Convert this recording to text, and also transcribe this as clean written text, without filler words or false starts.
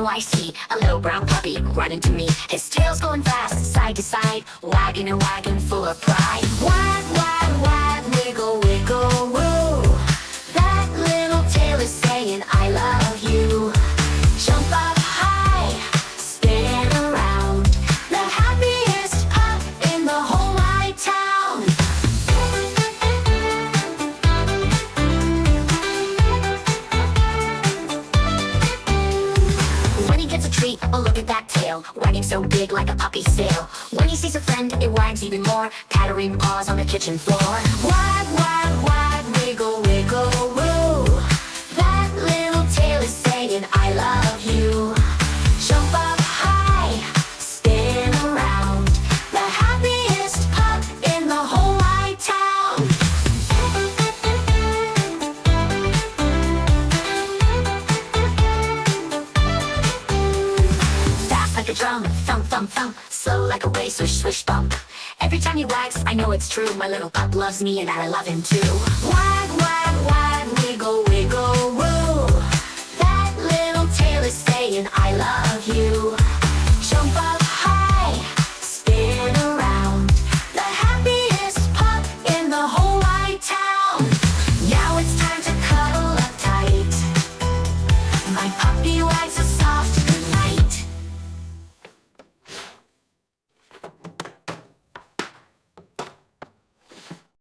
know I see a little brown puppy running to me. His tail's going fast, side to side, wagging and wagging full of pride. Wag, wag, wag, wiggle, wiggle, woo. That little tail is saying I love you. Jump up high, spin around, the happiest pup in the whole wide town. When he gets a treat, oh look at that tail, wagging so big like a puppy's tail. When he sees a friend, it wags even more, pattering paws on the kitchen floor. Wag, wag, wag, wiggle, wiggle, woo. That little tail is saying I love you. Jump up high, spin around, the happiest pup in the whole wide town. Fast like a drum, thump, thump, thump. Slow like a race, swish, swish, bump. Every time he wags, I know it's true. My little pup loves me and I love him too. Wag, wag, wag, wiggle, wiggle,